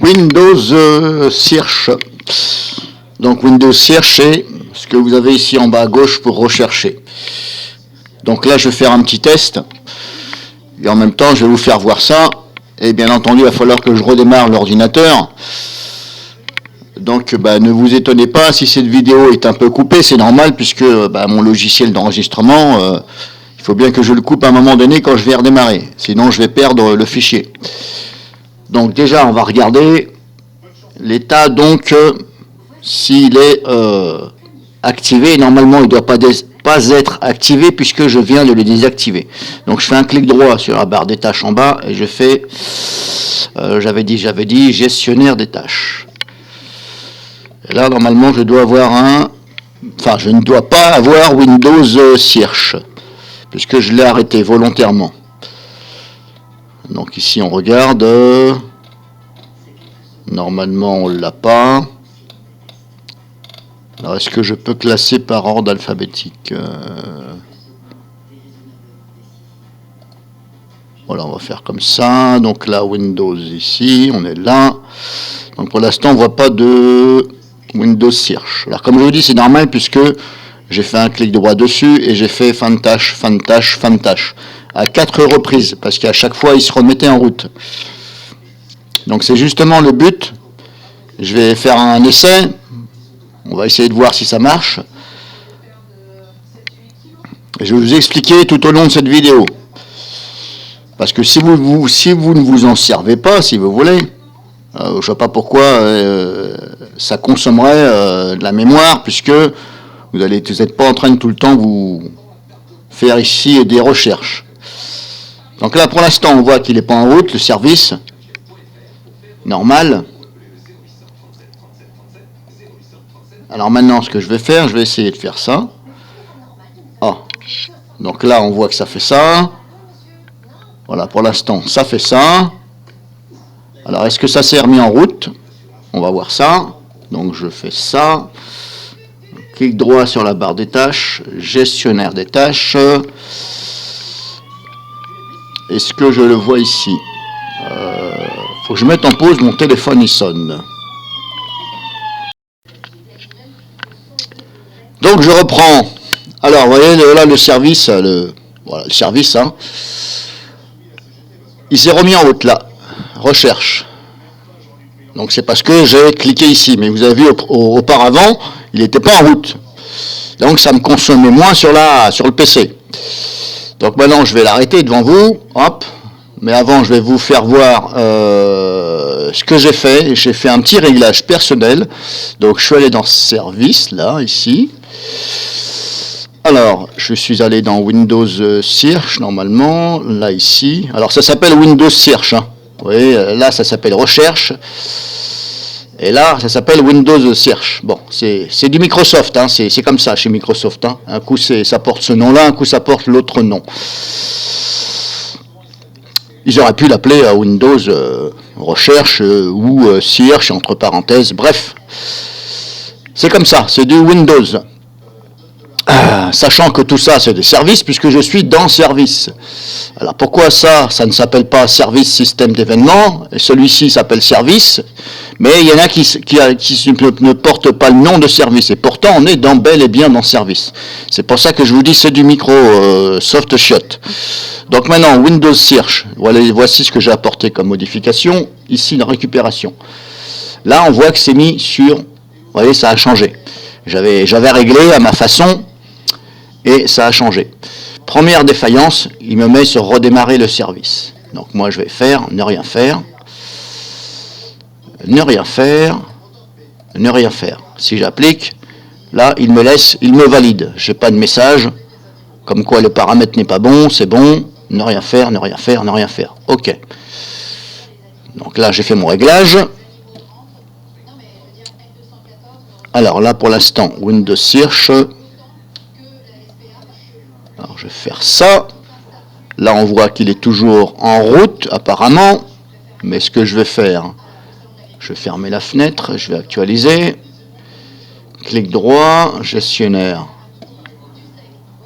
Windows Search. Donc Windows Search, c'est ce que vous avez ici en bas à gauche pour rechercher. Donc là, je vais faire un petit test. Et en même temps, je vais vous faire voir ça. Et bien entendu, il va falloir que je redémarre l'ordinateur. Donc ne vous étonnez pas si cette vidéo est un peu coupée, c'est normal puisque mon logiciel d'enregistrement, il faut bien que je le coupe à un moment donné quand je vais redémarrer. Sinon, je vais perdre le fichier. Donc déjà, on va regarder l'état, donc s'il est activé. Normalement, il ne doit pas être activé puisque je viens de le désactiver. Donc je fais un clic droit sur la barre des tâches en bas et je fais, j'avais dit gestionnaire des tâches. Et là, normalement, je dois avoir je ne dois pas avoir Windows Search puisque je l'ai arrêté volontairement. Donc ici, on regarde. Normalement, on ne l'a pas. Alors, est-ce que je peux classer par ordre alphabétique? Voilà, on va faire comme ça. Donc là, Windows ici, on est là. Donc pour l'instant, on ne voit pas de Windows Search. Alors comme je vous dis, c'est normal puisque j'ai fait un clic droit dessus et j'ai fait fin de tâche, fin de tâche, fin de tâche. À 4 reprises, parce qu'à chaque fois, il se remettait en route. Donc c'est justement le but. Je vais faire un essai. On va essayer de voir si ça marche. Et je vais vous expliquer tout au long de cette vidéo. Parce que si vous ne vous en servez pas, si vous voulez, je ne vois pas pourquoi ça consommerait de la mémoire, puisque vous n'êtes pas en train de tout le temps vous faire ici des recherches. Donc là, pour l'instant, on voit qu'il n'est pas en route, le service. Normal. Alors maintenant, ce que je vais faire, je vais essayer de faire ça. Donc là, on voit que ça fait ça. Voilà, pour l'instant, ça fait ça. Alors, est-ce que ça s'est remis en route? On va voir ça. Donc, je fais ça. Clic droit sur la barre des tâches. Gestionnaire des tâches. Est-ce que je le vois ici? Faut que je mette en pause, mon téléphone, il sonne. Donc, je reprends. Alors, vous voyez, là, le service, voilà, le service, hein. Il s'est remis en route, là. Recherche. Donc, c'est parce que j'ai cliqué ici. Mais vous avez vu, auparavant, il n'était pas en route. Donc, ça me consommait moins sur le PC. Donc, maintenant, je vais l'arrêter devant vous. Hop. Mais avant, je vais vous faire voir ce que j'ai fait. J'ai fait un petit réglage personnel. Donc, je suis allé dans Service, là, ici. Alors, je suis allé dans Windows Search, normalement, là, ici. Alors, ça s'appelle Windows Search, hein. Vous voyez, là, ça s'appelle Recherche. Et là, ça s'appelle Windows Search. Bon, c'est du Microsoft, hein. C'est comme ça, chez Microsoft, hein. Un coup, ça porte ce nom-là, un coup, ça porte l'autre nom. Ils auraient pu l'appeler Windows Recherche ou Search, entre parenthèses. Bref, c'est comme ça, c'est du Windows. Sachant que tout ça, c'est des services, puisque je suis dans Service. Alors pourquoi ça ne s'appelle pas Service Système d'événements, et celui-ci s'appelle Service, mais il y en a qui ne portent pas le nom de Service, et pourtant on est bel et bien dans Service. C'est pour ça que je vous dis c'est du Microsoft Shot. Donc maintenant, Windows Search, voici ce que j'ai apporté comme modification, ici dans Récupération. Là, on voit que c'est mis sur, vous voyez, ça a changé. J'avais réglé à ma façon, et ça a changé. Première défaillance, il me met sur redémarrer le service. Donc moi je vais faire ne rien faire, ne rien faire, ne rien faire. Si j'applique, là il me valide. Je n'ai pas de message, comme quoi le paramètre n'est pas bon, c'est bon, ne rien faire, ne rien faire, ne rien faire. Ok. Donc là j'ai fait mon réglage. Alors là pour l'instant, Windows Search. Alors je vais faire ça. Là on voit qu'il est toujours en route apparemment. Mais ce que je vais faire, je vais fermer la fenêtre, je vais actualiser. Clic droit, gestionnaire.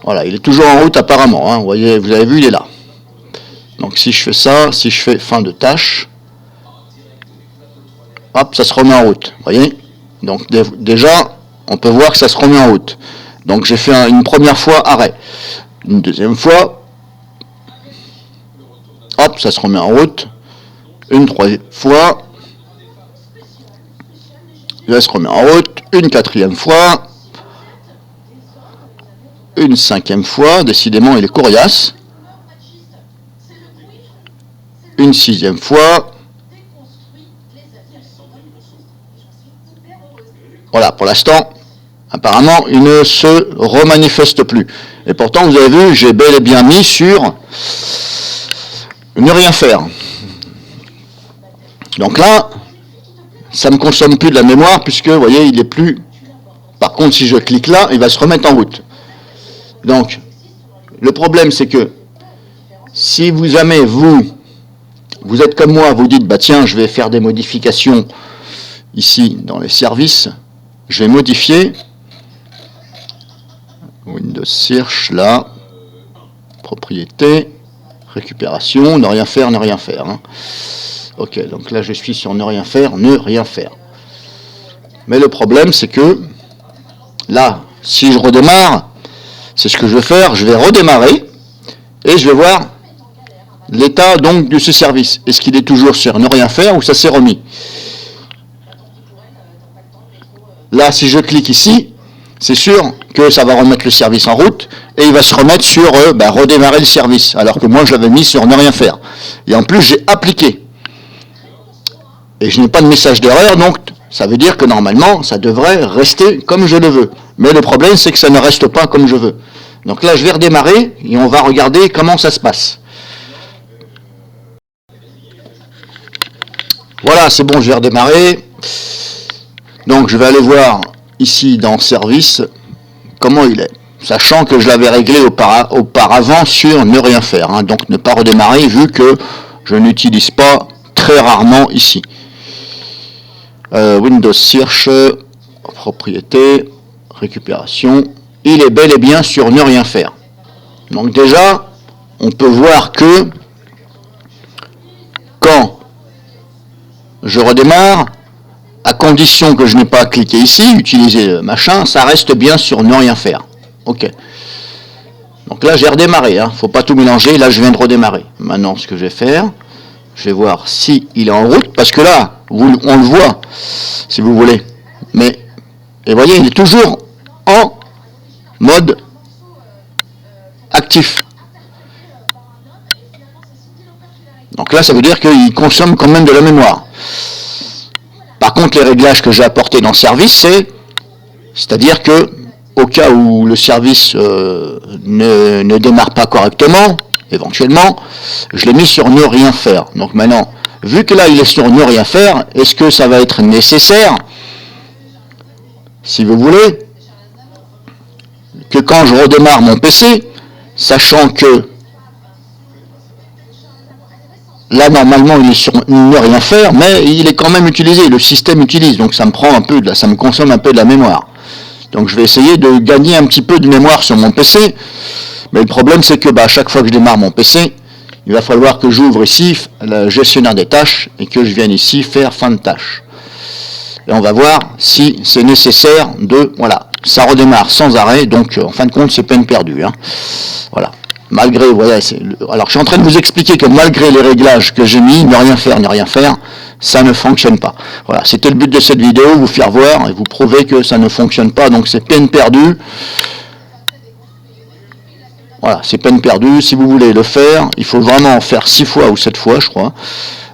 Voilà, il est toujours en route apparemment, hein. Vous avez vu, il est là. Donc si je fais ça, si je fais fin de tâche, hop, ça se remet en route. Vous voyez? Donc déjà, on peut voir que ça se remet en route. Donc j'ai fait une première fois arrêt. Une deuxième fois, hop, ça se remet en route. Une troisième fois, ça se remet en route. Une quatrième fois, une cinquième fois, décidément il est coriace. Une sixième fois. Voilà, pour l'instant, apparemment, il ne se remanifeste plus. Et pourtant, vous avez vu, j'ai bel et bien mis sur ne rien faire. Donc là, ça ne me consomme plus de la mémoire, puisque, vous voyez, il n'est plus... Par contre, si je clique là, il va se remettre en route. Donc, le problème, c'est que si vous jamais, vous êtes comme moi, vous dites, bah tiens, je vais faire des modifications ici, dans les services, je vais modifier Windows Search, là, propriété, récupération, ne rien faire, ne rien faire. Hein. Ok, donc là je suis sur ne rien faire, ne rien faire. Mais le problème c'est que, là, si je redémarre, c'est ce que je vais faire, je vais redémarrer, et je vais voir l'état donc de ce service. Est-ce qu'il est toujours sur ne rien faire ou ça s'est remis? Là, si je clique ici, c'est sûr que ça va remettre le service en route et il va se remettre sur redémarrer le service, alors que moi je l'avais mis sur ne rien faire. Et en plus, j'ai appliqué. Et je n'ai pas de message d'erreur, donc ça veut dire que normalement, ça devrait rester comme je le veux. Mais le problème, c'est que ça ne reste pas comme je veux. Donc là, je vais redémarrer et on va regarder comment ça se passe. Voilà, c'est bon, je vais redémarrer. Donc je vais aller voir ici dans service comment il est, sachant que je l'avais réglé auparavant sur ne rien faire, hein, donc ne pas redémarrer vu que je n'utilise pas très rarement ici. Windows Search, propriété, récupération, il est bel et bien sur ne rien faire. Donc déjà, on peut voir que quand je redémarre, à condition que je n'ai pas cliqué ici, utiliser le machin, ça reste bien sur ne rien faire. Ok. Donc là, j'ai redémarré. Hein. Faut pas tout mélanger. Là, je viens de redémarrer. Maintenant, ce que je vais faire, je vais voir si il est en route, parce que là, on le voit, si vous voulez. Mais, et voyez, il est toujours en mode actif. Donc là, ça veut dire qu'il consomme quand même de la mémoire. Par contre, les réglages que j'ai apportés dans le service, c'est-à-dire que au cas où le service ne démarre pas correctement, éventuellement, je l'ai mis sur ne rien faire. Donc maintenant, vu que là il est sur ne rien faire, est-ce que ça va être nécessaire, si vous voulez, que quand je redémarre mon PC, sachant que là, normalement, il est sur ne rien faire, mais il est quand même utilisé, le système utilise, donc ça me consomme un peu de la mémoire. Donc je vais essayer de gagner un petit peu de mémoire sur mon PC, mais le problème c'est que à chaque fois que je démarre mon PC, il va falloir que j'ouvre ici le gestionnaire des tâches et que je vienne ici faire fin de tâche. Et on va voir si c'est nécessaire voilà, ça redémarre sans arrêt, donc en fin de compte c'est peine perdue. Hein. Voilà. Malgré, voilà, alors je suis en train de vous expliquer que malgré les réglages que j'ai mis, ne rien faire, ça ne fonctionne pas. Voilà, c'était le but de cette vidéo, vous faire voir et vous prouver que ça ne fonctionne pas, donc c'est peine perdue. Voilà, c'est peine perdue. Si vous voulez le faire, il faut vraiment en faire 6 fois ou 7 fois, je crois.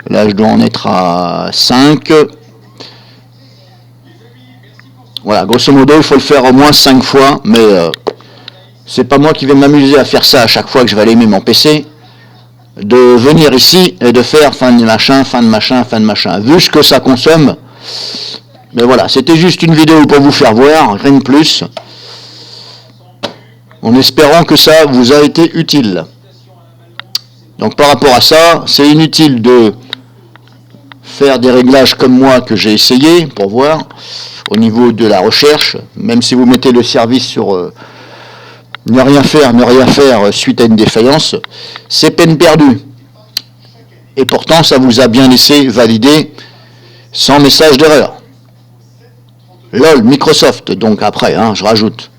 Là, je dois en être à 5. Voilà, grosso modo, il faut le faire au moins 5 fois, mais c'est pas moi qui vais m'amuser à faire ça à chaque fois que je vais allumer mon PC, de venir ici et de faire fin de machin, fin de machin, fin de machin. Vu ce que ça consomme, mais voilà, c'était juste une vidéo pour vous faire voir, rien de plus, en espérant que ça vous a été utile. Donc par rapport à ça, c'est inutile de faire des réglages comme moi que j'ai essayé pour voir au niveau de la recherche, même si vous mettez le service sur ne rien faire suite à une défaillance, c'est peine perdue. Et pourtant, ça vous a bien laissé valider sans message d'erreur. LOL, Microsoft, donc après, je rajoute.